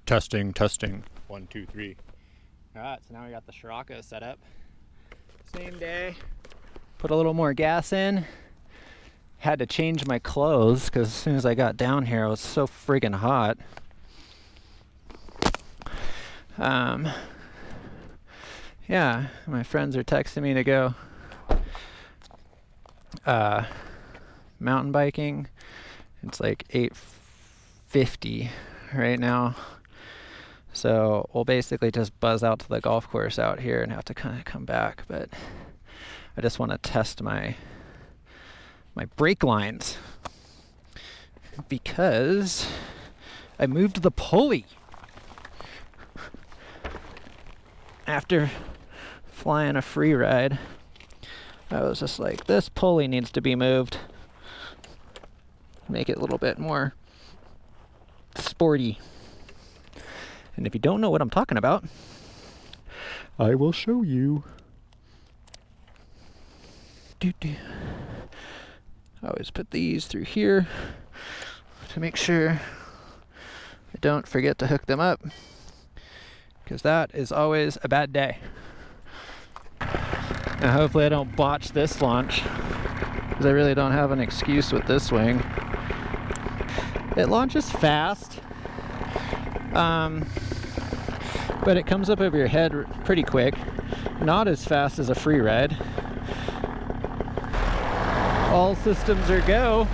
Testing, testing. 1, 2, 3. Alright, so now we got the Sirocco set up. Same day. Put a little more gas in. Had to change my clothes because as soon as I got down here, it was so friggin' hot. Yeah, my friends are texting me to go mountain biking. It's like 8:50 right now. So we'll basically just buzz out to the golf course out here and have to kind of come back. But I just want to test my brake lines because I moved the pulley after flying a free ride. I was just like, this pulley needs to be moved. Make it a little bit more sporty. And if you don't know what I'm talking about, I will show you. I always put these through here to make sure I don't forget to hook them up, because that is always a bad day. Now hopefully I don't botch this launch, because I really don't have an excuse with this wing. It launches fast. But it comes up over your head pretty quick. Not as fast as a free ride. All systems are go.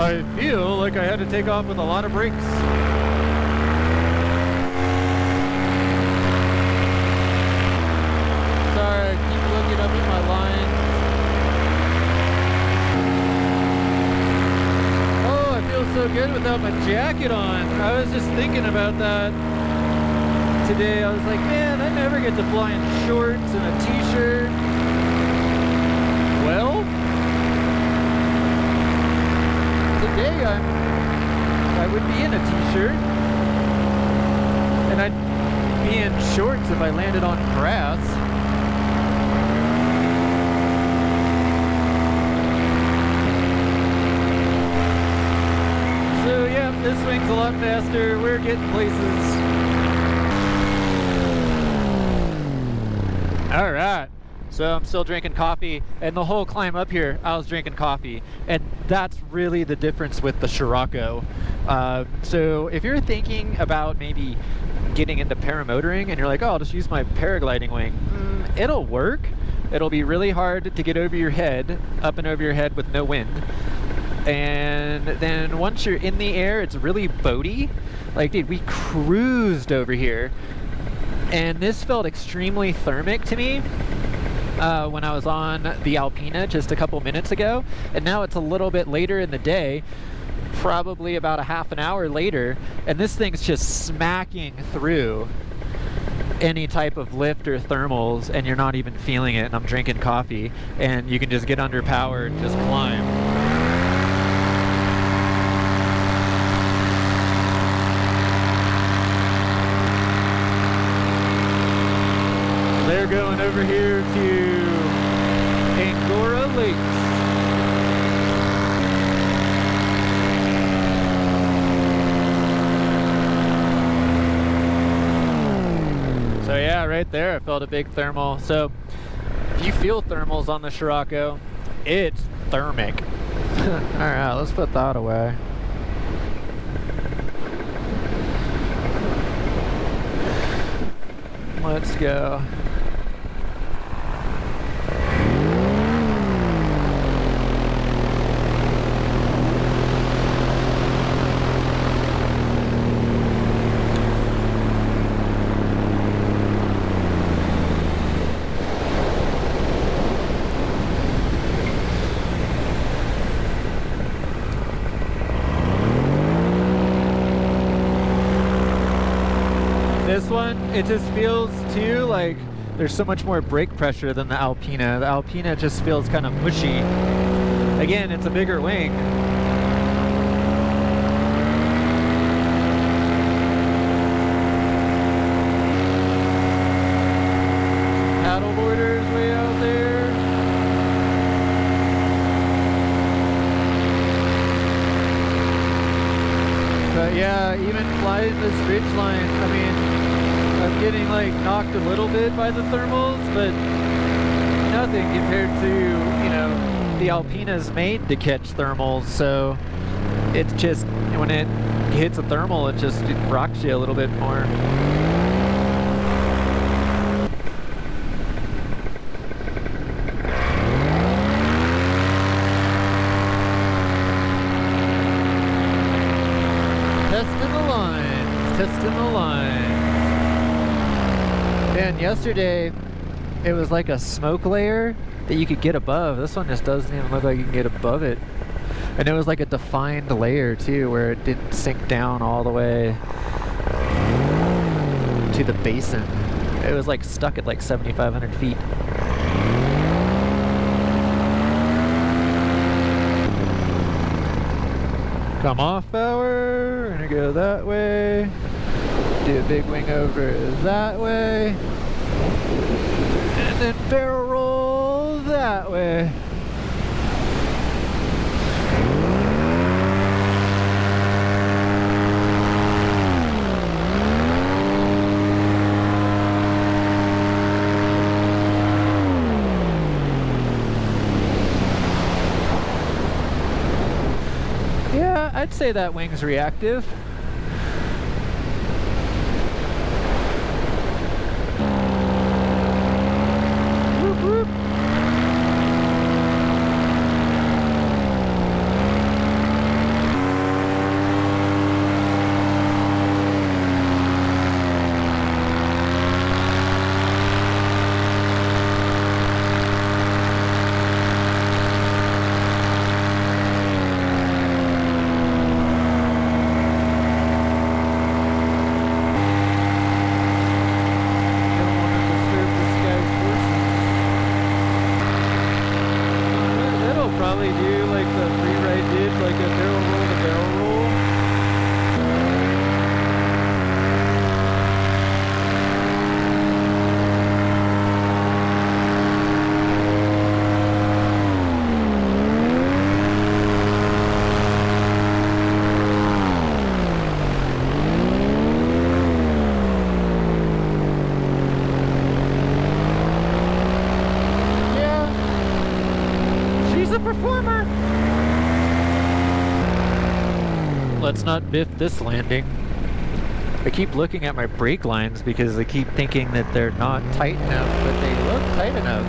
I feel like I had to take off with a lot of brakes. Sorry, I keep looking up at my line. Oh, I feel so good without my jacket on. I was just thinking about that today. I was like, man, I never get to fly in shorts and a t-shirt. Well, today I would be in a t-shirt and I'd be in shorts if I landed on grass. So yeah, this wing's a lot faster. We're getting places. All right. So I'm still drinking coffee, and the whole climb up here, I was drinking coffee, and that's really the difference with the Sirocco. So if you're thinking about maybe getting into paramotoring, and you're like, oh, I'll just use my paragliding wing, it'll work. It'll be really hard to get over your head, up and over your head with no wind. And then once you're in the air, it's really boaty. Like, dude, we cruised over here, and this felt extremely thermic to me. When I was on the Alpina just a couple minutes ago, and now it's a little bit later in the day, probably about a half an hour later, and this thing's just smacking through any type of lift or thermals, and you're not even feeling it. And I'm drinking coffee, and you can just get under power and just climb. They're going over here to Angora Lakes. So yeah, right there I felt a big thermal. So if you feel thermals on the Sirocco, it's thermic. Alright, let's put that away. Let's go. this one, it just feels too like there's so much more brake pressure than the Alpina. The Alpina just feels kind of mushy. Again, it's a bigger wing. Paddle boarders way out there. But yeah, even flying this ridge line, I mean, I'm getting like knocked a little bit by the thermals, but nothing compared to, you know, the Alpina's made to catch thermals, so it's just, when it hits a thermal, it rocks you a little bit more. Testing the line. And yesterday, it was like a smoke layer that you could get above. This one just doesn't even look like you can get above it. And it was like a defined layer too, where it didn't sink down all the way to the basin. It was like stuck at like 7,500 feet. Come off power. We're gonna go that way. Do a big wing over that way. And then barrel roll that way. Yeah, I'd say that wing's reactive. Whoop, whoop. Probably do like the free-ride did, like a barrel roll to barrel roll. Performer. Let's not biff this landing. I keep looking at my brake lines because I keep thinking that they're not tight enough, but they look tight enough.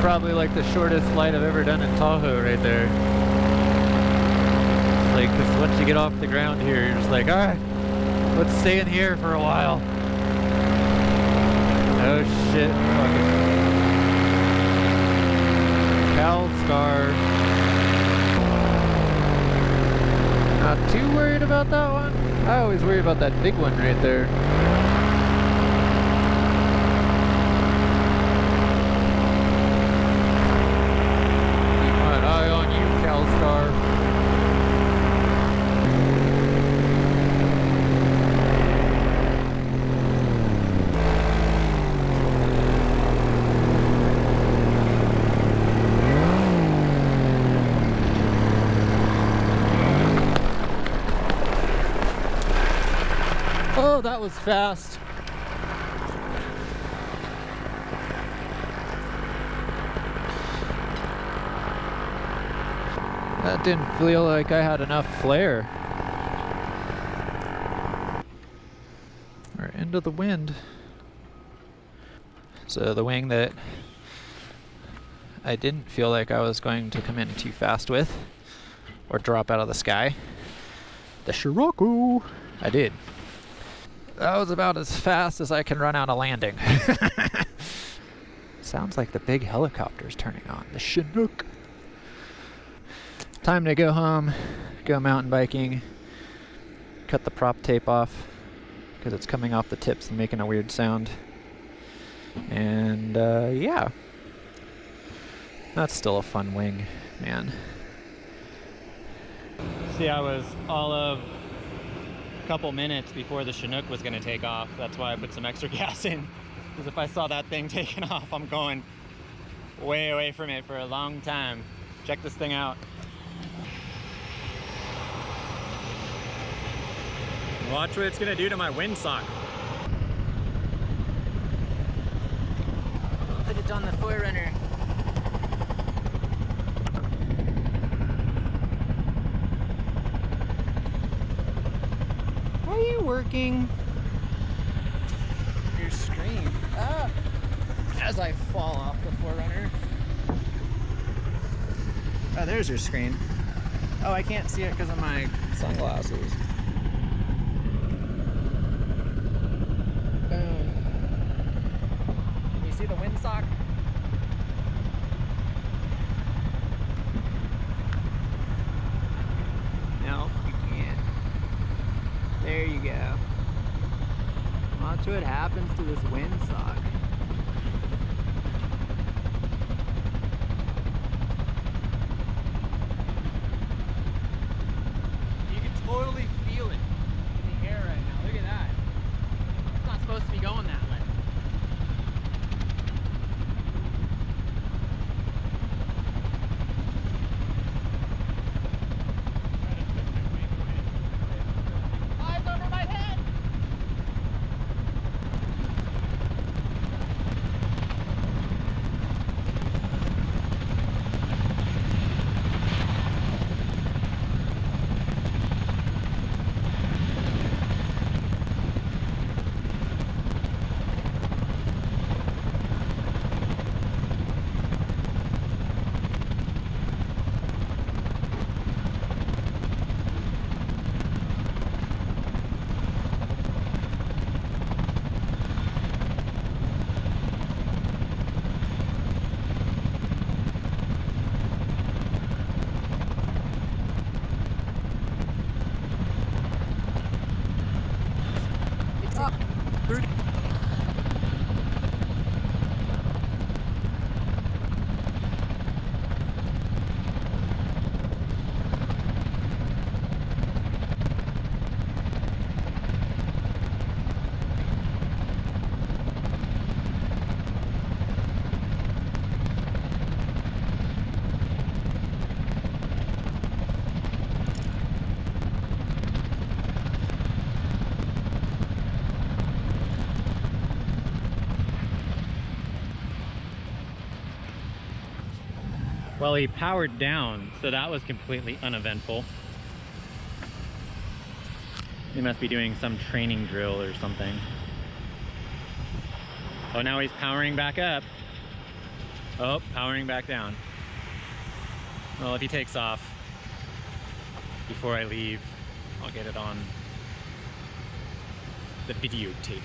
Probably like the shortest flight I've ever done in Tahoe right there. It's like, because once you get off the ground here, you're just like, alright, let's stay in here for a while. Oh shit, fucking Scar. Not too worried about that one. I always worry about that big one right there. Keep my eye on you, Scar. Oh, that was fast. That didn't feel like I had enough flare. We're into the wind. So the wing that I didn't feel like I was going to come in too fast with or drop out of the sky, the Sirocco, I did. That was about as fast as I can run out of landing. Sounds like the big helicopter's turning on, the Chinook. Time to go home, go mountain biking, cut the prop tape off because it's coming off the tips and making a weird sound. And yeah, that's still a fun wing, man. See, I was all of a couple minutes before the Chinook was going to take off. That's why I put some extra gas in, because if I saw that thing taking off, I'm going way away from it for a long time. Check this thing out. Watch what it's going to do to my windsock. Put it on the Forerunner. Are you working? Your screen. Ah! As I fall off the Forerunner. Oh, there's your screen. Oh, I can't see it because of my sunglasses. Boom. Can you see the windsock? No, you can't. There you go. Watch what happens to this windsock. You can totally feel it in the air right now. Look at that. It's not supposed to be going that way. Well, he powered down, so that was completely uneventful. He must be doing some training drill or something. Oh, now he's powering back up. Oh, powering back down. Well, if he takes off before I leave, I'll get it on the videotape.